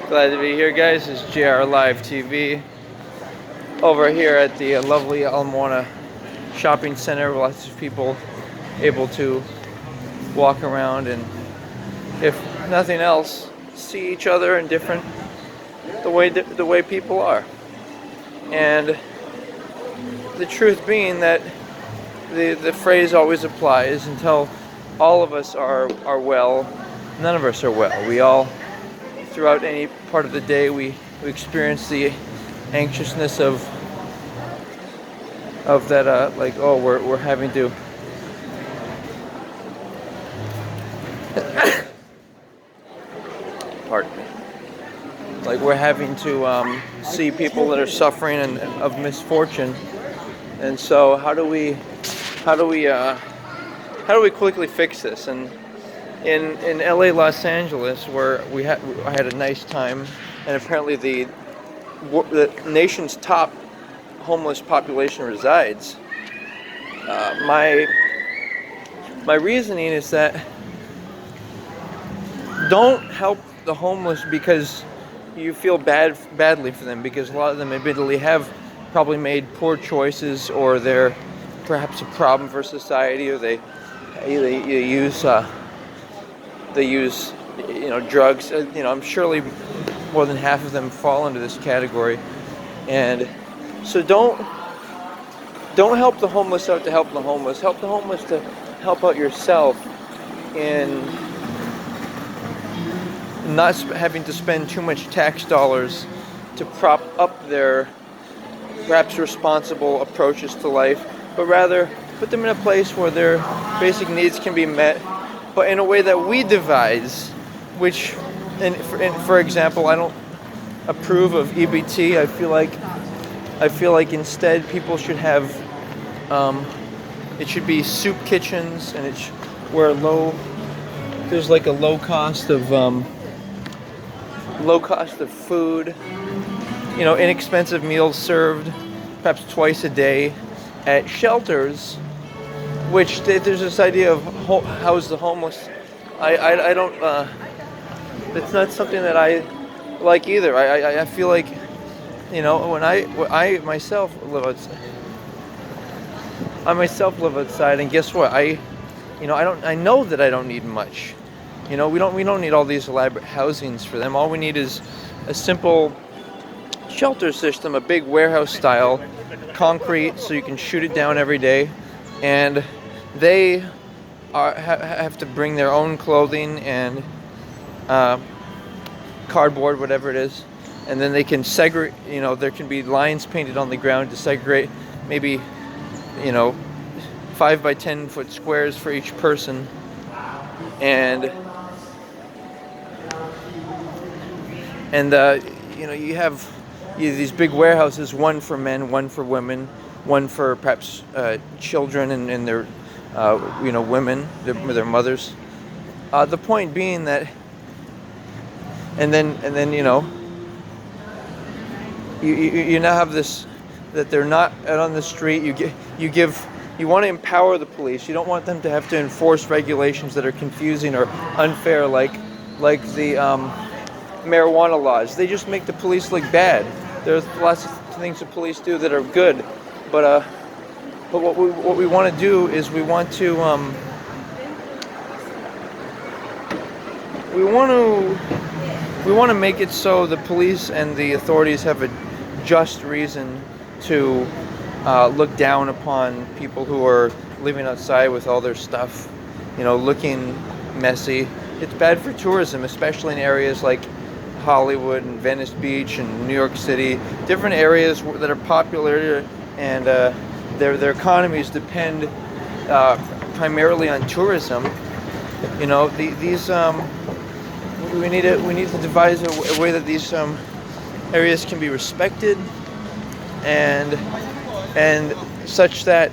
Glad to be here, guys. It's JR Live TV over here at the lovely Almoana Shopping Center. Lots of people able to walk around and, if nothing else, see each other in different the way people are. And the truth being that the phrase always applies: until all of us are well, none of us are well. We all, throughout any part of the day, we experience the anxiousness of that, like, oh, we're having to pardon me, like we're having to see people that are suffering and of misfortune. And so how do we quickly fix this? And in LA, Los Angeles, where I had a nice time, and apparently the nation's top homeless population resides. My reasoning is that don't help the homeless because you feel badly for them, because a lot of them admittedly have probably made poor choices, or they're perhaps a problem for society, or they use drugs. I'm surely more than half of them fall into this category. And so don't help the homeless out to help the homeless. Help the homeless to help out yourself in not having to spend too much tax dollars to prop up their perhaps responsible approaches to life, but rather put them in a place where their basic needs can be met, but in a way that we devise, which, for example, I don't approve of EBT. I feel like instead people should have, it should be soup kitchens, and where there's like a low cost of food, inexpensive meals served perhaps twice a day at shelters, which there's this idea of house the homeless. I don't, it's not something that I like either. I feel like, when I myself live outside, and guess what? I know that I don't need much. We don't need all these elaborate housings for them. All we need is a simple shelter system, a big warehouse style, concrete, so you can shoot it down every day. And they have to bring their own clothing and cardboard, whatever it is, and then they can segregate. There can be lines painted on the ground to segregate, maybe 5 by 10 foot squares for each person. And you have these big warehouses, one for men, one for women, one for perhaps children and their women, their mothers. The point being that, and then you now have this, that they're not out on the street. You want to empower the police. You don't want them to have to enforce regulations that are confusing or unfair, like the marijuana laws. They just make the police look bad. There's lots of things the police do that are good, but what we want to do is we want to make it so the police and the authorities have a just reason to look down upon people who are living outside with all their stuff, looking messy. It's bad for tourism, especially in areas like Hollywood and Venice Beach and New York City, different areas that are popular, and their economies depend primarily on tourism. We need to devise a way that these areas can be respected, and such that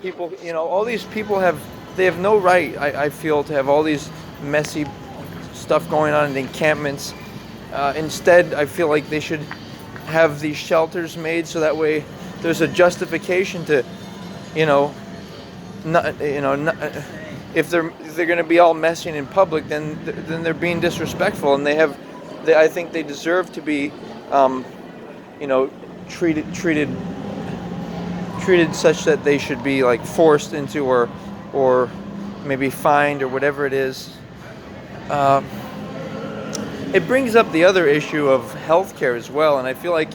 people, all these people have no right, I feel, to have all these messy stuff going on in the encampments. Instead, I feel like they should have these shelters made so that way there's a justification to, if they're going to be all messy and in public, then they're being disrespectful, and I think they deserve to be, you know, treated such that they should be like forced into, or maybe fined or whatever it is. Uh, it brings up the other issue of healthcare as well, and I feel like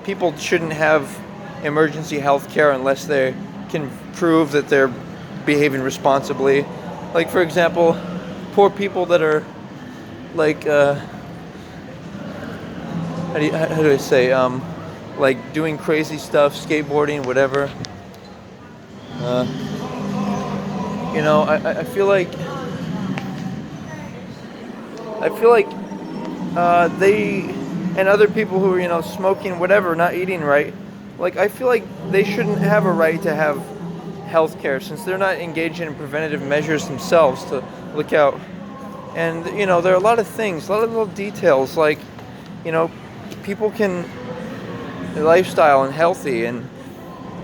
people shouldn't have emergency healthcare unless they can prove that they're behaving responsibly. Like, for example, poor people that are like how do I say, like doing crazy stuff, skateboarding, whatever. Uh, you know, I feel like they and other people who are, you know, smoking, whatever, not eating right. Like, I feel like they shouldn't have a right to have health care since they're not engaging in preventative measures themselves to look out. And, you know, there are a lot of things, a lot of little details, like, you know, people can lifestyle and healthy, and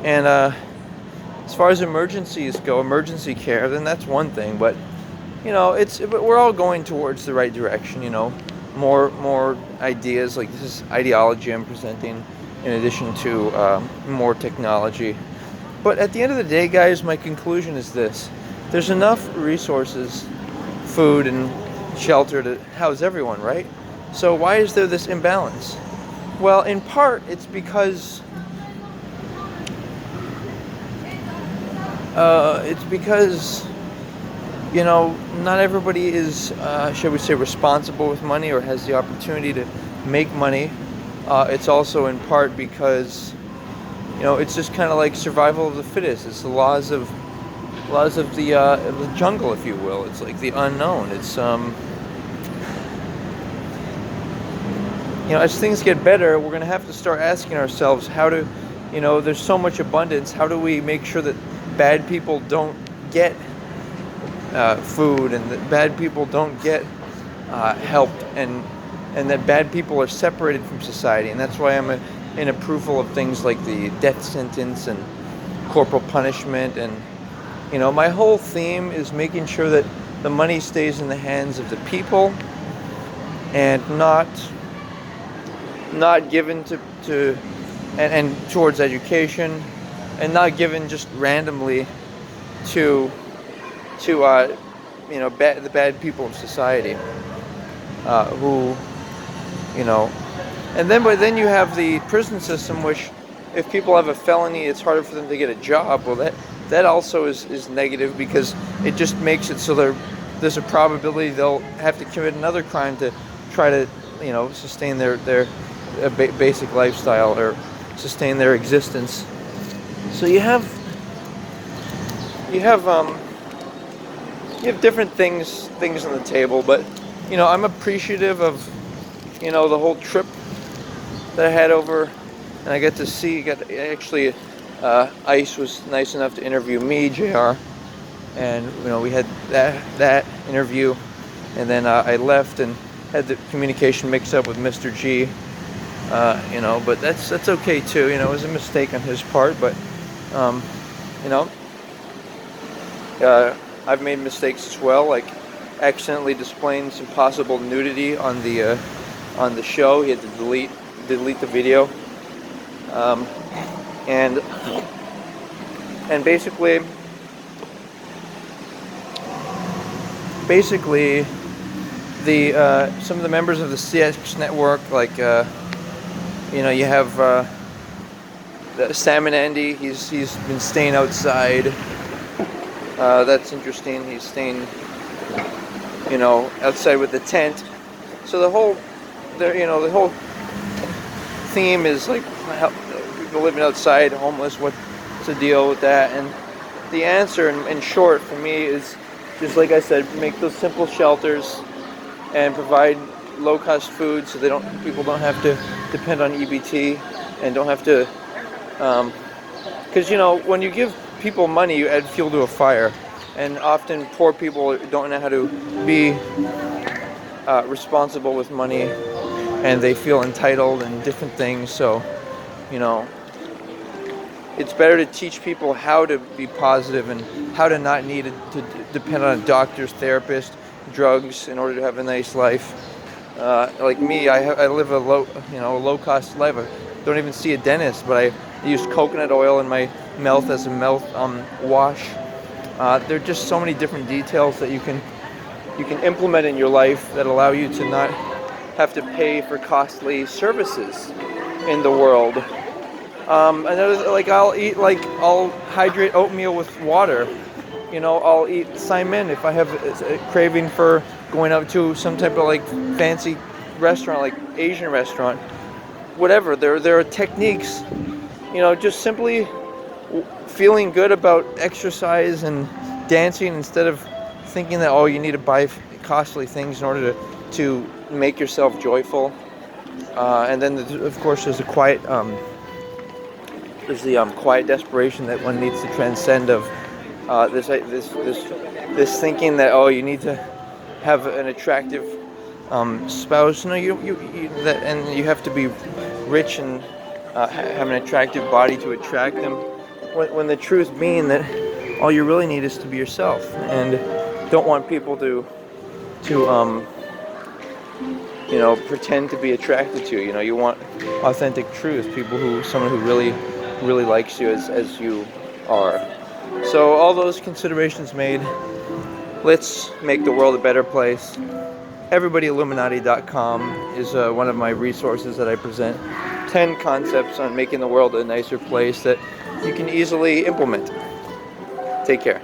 as far as emergencies go, emergency care, then that's one thing. But, you know, but we're all going towards the right direction. You know, more ideas, like this is ideology I'm presenting, in addition to more technology. But at the end of the day, guys, my conclusion is this: there's enough resources, food and shelter to house everyone, right? So why is there this imbalance? Well, in part, it's because you know, not everybody is, shall we say, responsible with money or has the opportunity to make money. It's also in part because, you know, it's just kind of like survival of the fittest. It's the laws of the jungle, if you will. It's like the unknown. It's you know, as things get better, we're going to have to start asking ourselves how to, you know, there's so much abundance. How do we make sure that bad people don't get food, and that bad people don't get helped, and that bad people are separated from society? And that's why I'm in approval of things like the death sentence and corporal punishment. And, you know, my whole theme is making sure that the money stays in the hands of the people and not given to and towards education, and not given just randomly to you know, the bad people of society, who, you know. And then you have the prison system, which, if people have a felony, it's harder for them to get a job. Well, that also is negative, because it just makes it so there's a probability they'll have to commit another crime to try to, you know, sustain their basic lifestyle or sustain their existence. So you have different things on the table. But, you know, I'm appreciative of, you know, the whole trip that I had over, and I get to see. Actually, ICE was nice enough to interview me, JR, and, you know, we had that interview, and then I left and had the communication mixed up with Mr. G. You know, but that's okay too. You know, it was a mistake on his part, but you know, I've made mistakes as well, like accidentally displaying some possible nudity on the show. He had to delete the video, and basically the some of the members of the CX network, like, you know, you have Sam and Andy. He's been staying outside. That's interesting. He's staying, you know, outside with the tent. So the whole theme is like people living outside, homeless. What's the deal with that? And the answer, in short, for me, is just like I said: make those simple shelters and provide low-cost food, so people don't have to depend on EBT, and don't have to, because, you know, when you give people money, you add fuel to a fire, and often poor people don't know how to be responsible with money, and they feel entitled and different things. So, you know, It's better to teach people how to be positive and how to not need to depend on a doctor's, therapist, drugs in order to have a nice life. Like me, I live a low cost life. I don't even see a dentist, but I use coconut oil in my mouth as a mouth wash. There are just so many different details that you can implement in your life that allow you to not have to pay for costly services in the world. Another, like I'll hydrate oatmeal with water. I'll eat Simon if I have a craving for going out to some type of like fancy restaurant, like Asian restaurant. Whatever. There are techniques. Just simply feeling good about exercise and dancing instead of thinking that you need to buy costly things in order to make yourself joyful. And then of course there's the quiet desperation that one needs to transcend of this thinking that you need to have an attractive spouse. No, and you have to be rich and have an attractive body to attract them. When the truth being that all you really need is to be yourself, and don't want people to pretend to be attracted to you. You want authentic truth, someone who really likes you as you are. So all those considerations made, let's make the world a better place. EverybodyIlluminati.com is one of my resources that I present. 10 concepts on making the world a nicer place that you can easily implement. Take care.